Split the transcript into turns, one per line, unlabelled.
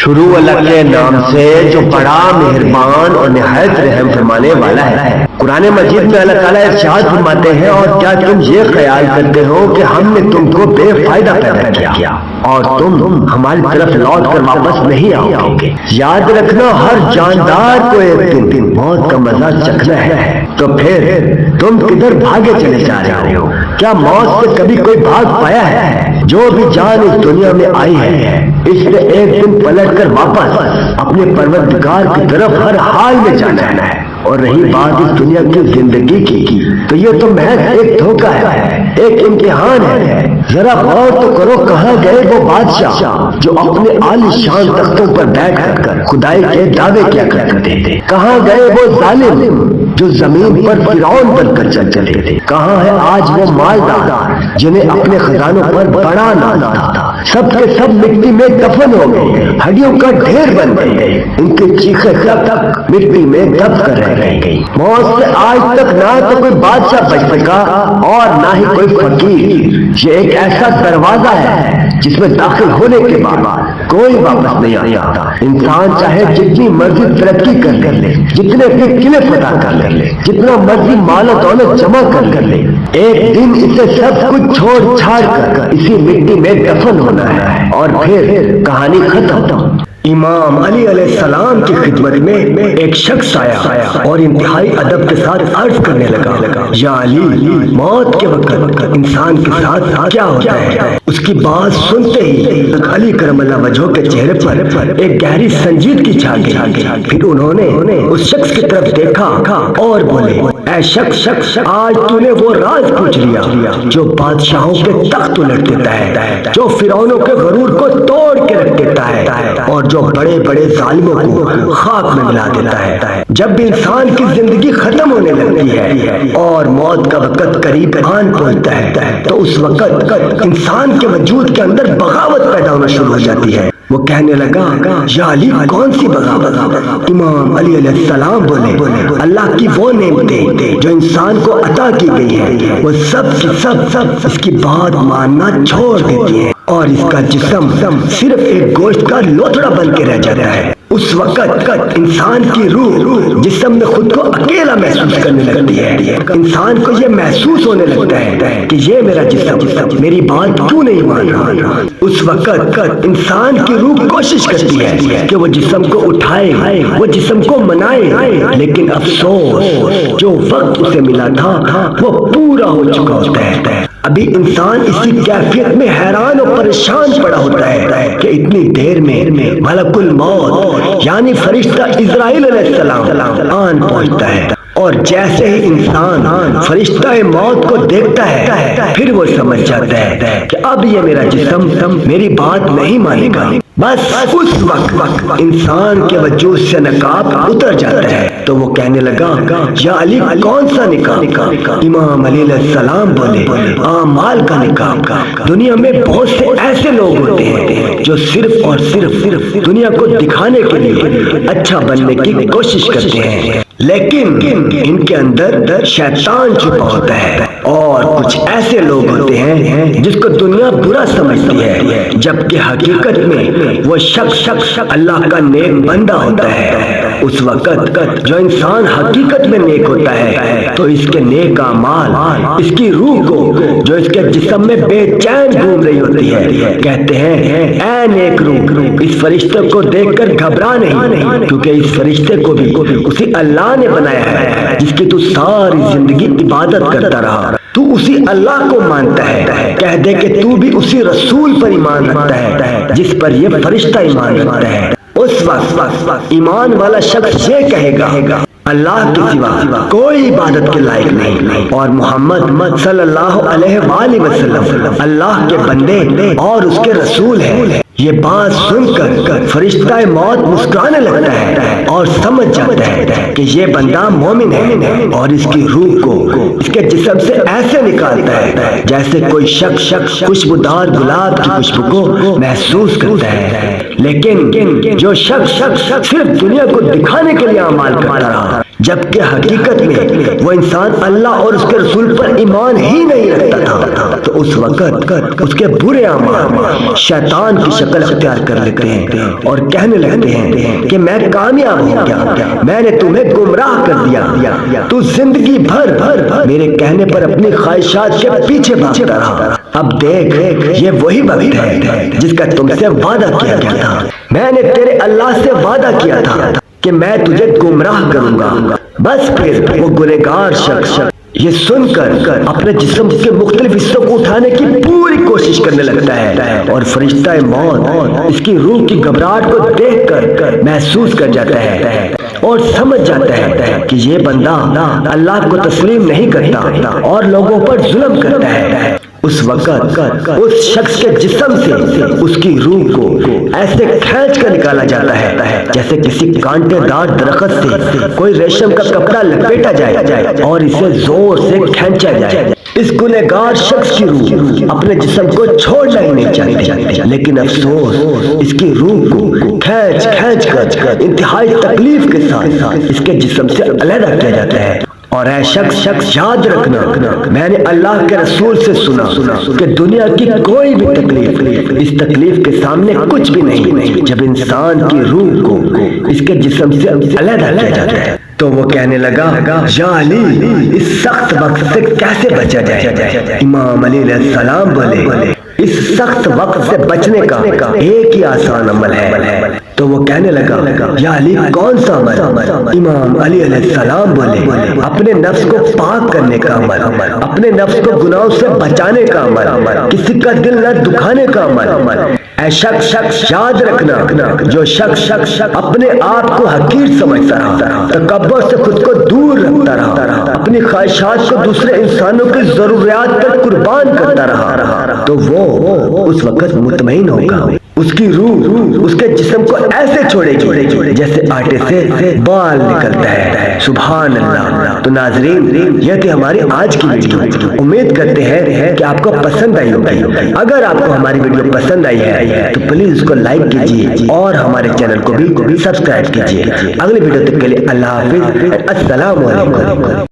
شروع اللہ کے نام سے جو بڑا مہربان اور نہایت رحم فرمانے والا ہے۔ قرآن مجید میں اللہ تعالیٰ ارشاد فرماتے ہیں، اور کیا تم یہ خیال کرتے ہو کہ ہم نے تم کو بے فائدہ پیدا کیا اور تم ہماری طرف لوٹ کر واپس نہیں آؤ گے؟ یاد رکھنا، ہر جاندار کو ایک دن موت کا مزہ چکھنا ہے، تو پھر تم کدھر بھاگے چلے جا رہے ہو؟ کیا موت سے کبھی کوئی بھاگ پایا ہے؟ جو بھی جان اس دنیا میں آئی ہے، اس نے ایک دن پلٹ کر واپس اپنے پروردگار کی طرف ہر حال میں جانا ہے۔ اور رہی بات اس دنیا کی زندگی کی، تو یہ تو محض ایک دھوکہ ہے، ایک امتحان ہے۔ ذرا غور تو کرو، کہاں گئے وہ بادشاہ جو اپنے عالی شان تختوں پر بیٹھ کر خدائی کے دعوے کیا کرتے تھے؟ کہاں گئے وہ ظالم جو زمین پر فرعون بن کر چلتے تھے؟ کہاں ہے آج وہ مالدار جنہیں اپنے خزانوں پر بڑا ناز تھا؟ سب کے سب مٹی میں دفن ہو گئے، ہڈیوں کا ڈھیر بن گئے، ان کی چیخیں تب تک مٹی میں دب کر رہ گئی۔ موت سے آج تک نہ تو کوئی بادشاہ بچ سکا اور نہ ہی کوئی فقیر۔ یہ ایک ایسا دروازہ ہے جس میں داخل ہونے کے بعد کوئی واپس نہیں آتا۔ انسان چاہے جتنی مرضی ترقی کر لے، جتنے بھی قلعے فتح کر لے، جتنا مرضی مال و دولت جمع کر لے، ایک دن اسے سب کچھ چھوڑ چھاڑ کر اسی مٹی میں دفن ہونا ہے، اور پھر کہانی ختم۔ امام علی علیہ السلام کی خدمت میں ایک شخص آیا اور انتہائی ادب کے ساتھ عرض کرنے لگا، یا علی، موت کے وقت انسان کے ساتھ کیا ہوتا ہے؟ اس کی بات سنتے ہی علی کرم اللہ وجہہ کے چہرے پر ایک گہری سنجیدگی چھا گئی۔ پھر انہوں نے اس شخص کی طرف دیکھا اور بولے، اے شخص، آج تو نے وہ راز پوچھ لیا جو بادشاہوں کے تخت الٹ دیتا ہے، جو فرعونوں کے غرور کو توڑ کے رکھ دیتا ہے، اور جو بڑے بڑے ظالموں کو خاک میں ملا دیتا ہے۔ جب بھی انسان کی زندگی ختم ہونے لگتی ہے اور موت کا وقت قریب آن پہنچتا ہے، تو اس وقت انسان کے وجود کے اندر بغاوت پیدا ہونا شروع ہو جاتی ہے۔ وہ کہنے لگا، یا علی، کون سی بغاوت؟ امام علی علیہ السلام بولے، اللہ کی وہ نعمتیں جو انسان کو عطا کی گئی ہیں، وہ سب کی سب اس کی بات ماننا چھوڑ دیتی ہیں، اور اس کا جسم صرف ایک گوشت کا لوتھڑا بن کے رہ جاتا ہے۔ اس وقت انسان کی روح جسم میں خود کو اکیلا محسوس کرنے لگتی ہے۔ انسان کو یہ محسوس ہونے لگتا ہے کہ یہ میرا جسم میری بات کیوں نہیں مان رہا۔ اس وقت انسان کی روح کوشش کرتی ہے کہ وہ جسم کو اٹھائے، وہ جسم کو منائے، لیکن افسوس، جو وقت اسے ملا تھا وہ پورا ہو چکا ہوتا ہے۔ ابھی انسان اسی کیفیت میں حیران اور پریشان پڑا ہوتا ہے کہ اتنی دیر میں ملک الموت یعنی فرشتہ اسرائیل علیہ السلام آن پہنچتا ہے، اور جیسے ہی انسان فرشتہ موت کو دیکھتا ہے، پھر وہ سمجھ جاتا ہے کہ اب یہ میرا جسم میری بات نہیں مانے گا۔ بس اس وقت انسان کے وجود سے نقاب اتر جاتا ہے، تو وہ کہنے لگا، یا علی، کون سا نقاب؟ امام علی علیہ السلام بولے، اعمال کا نقاب۔ دنیا میں بہت سے ایسے لوگ ہوتے ہیں جو صرف اور صرف دنیا کو دکھانے کے لیے اچھا بننے کی کوشش کرتے ہیں، لیکن ان کے اندر شیطان چھپا ہوتا ہے۔ اور کچھ ایسے لوگ ہوتے ہیں جس کو دنیا برا سمجھتی ہے، جبکہ حقیقت میں وہ شخص اللہ کا نیک بندہ ہوتا ہے۔ اس وقت جو انسان حقیقت میں نیک ہوتا ہے، تو اس کے نیک اعمال اس کی روح کو جو اس کے جسم میں بے چین گھوم رہی ہوتی ہے کہتے ہیں، اے نیک روح، اس فرشتے کو دیکھ کر گھبرا نہیں، کیونکہ اس فرشتے کو بھی اسی اللہ نے بنایا ہے جس کی تو ساری زندگی عبادت کرتا رہا۔ تو اسی اللہ کو مانتا ہے، کہہ دے کہ تو بھی اسی رسول پر ایمان رکھتا ہے جس پر یہ فرشتہ ایمان رکھتا ہے۔ اس وقت ایمان والا شخص یہ کہے گا، اللہ کے سوا کوئی عبادت کے لائق نہیں، اور محمد صلی اللہ علیہ وآلہ وسلم اللہ کے بندے اور اس کے رسول ہیں۔ یہ بات سن کر فرشتہ موت مسکرانے لگتا ہے اور سمجھ جاتا ہے کہ یہ بندہ مومن ہے، اور اس کی روح کو اس کے جسم سے ایسے نکالتا ہے جیسے کوئی شخص خوشبودار گلاب کی خوشبو کو محسوس کرتا ہے۔ لیکن جو شخص صرف دنیا کو دکھانے کے لیے اعمال کرتا رہا، جبکہ حقیقت میں وہ انسان اللہ اور اس کے رسول پر ایمان ہی نہیں رکھتا تھا، تو اس وقت اس کے برے اعمال شیطان کی شکل اختیار کر لیتے ہیں اور کہنے لگتے ہیں کہ میں کامیاب ہو گیا، میں نے تمہیں گمراہ کر دیا، تو زندگی بھر میرے کہنے پر اپنی خواہشات کے پیچھے بھاگتا رہا۔ اب دیکھ یہ وہی وقت ہے جس کا تم سے وعدہ کیا گیا تھا، میں نے تیرے اللہ سے وعدہ کیا تھا کہ میں تجھے گمراہ کروں گا۔ بس پھر وہ گنہگار شخص یہ سن کر اپنے جسم کے مختلف حصوں کو اٹھانے کی پوری کوشش کرنے لگتا ہے، اور فرشتہ موت اس کی روح کی گھبراہٹ کو دیکھ کر محسوس کر جاتا ہے اور سمجھ جاتا ہے کہ یہ بندہ اللہ کو تسلیم نہیں کرتا اور لوگوں پر ظلم کرتا ہے۔ اس وقت اس شخص کے جسم سے اس کی روح کو ایسے کھینچ کر نکالا جاتا ہے جیسے کسی کانٹے دار درخت سے کوئی ریشم کا کپڑا لپیٹا جائے اور اسے زور سے کھینچا جائے۔ اس گنہگار شخص کی روح اپنے جسم کو چھوڑنا ہی نہیں چاہتی، لیکن افسوس اس کی روح کو کھینچ کر انتہائی تکلیف کے ساتھ اس کے جسم سے علیحدہ کیا جاتا ہے۔ اور اے شخص یاد رکھنا، میں نے اللہ کے رسول سے سنا کہ دنیا کی کوئی بھی تکلیف اس تکلیف کے سامنے کچھ بھی نہیں جب انسان کی روح کو اس کے جسم سے علیحدہ کیا جاتا ہے۔ تو وہ کہنے لگا، یا علی اس سخت وقت سے کیسے بچا جائے؟ امام علی علیہ السلام بولے، اس سخت وقت سے بچنے کا ایک ہی آسان عمل ہے۔ تو وہ کہنے لگا، یا علی کون سا عمل؟ امام علی علیہ السلام بولے، اپنے نفس کو پاک کرنے کا عمل، اپنے نفس کو گناہوں سے بچانے کا عمل، کسی کا دل نہ دکھانے کا عمل۔ اے شخص یاد رکھنا، جو شخص اپنے آپ کو حقیر سمجھتا رہا، تکبر سے خود کو دور رکھتا رہا، اپنی خواہشات کو دوسرے انسانوں کی ضروریات پر قربان کرتا رہا، تو وہ اس وقت مطمئن ہوگا۔ اس کی روح اس کے جسم کو ایسے چھوڑے گی جیسے آٹے سے بال نکلتا ہے۔ سبحان اللہ۔ تو ناظرین، یہ تھی ہماری آج کی ویڈیو، امید کرتے ہیں کہ آپ کو پسند آئی ہوگی۔ اگر آپ کو ہماری ویڈیو پسند آئی ہے تو پلیز اس کو لائک کیجیے اور ہمارے چینل کو بھی سبسکرائب کیجیے۔ اگلی ویڈیو تک کے لیے اللہ حافظ، السلام علیکم۔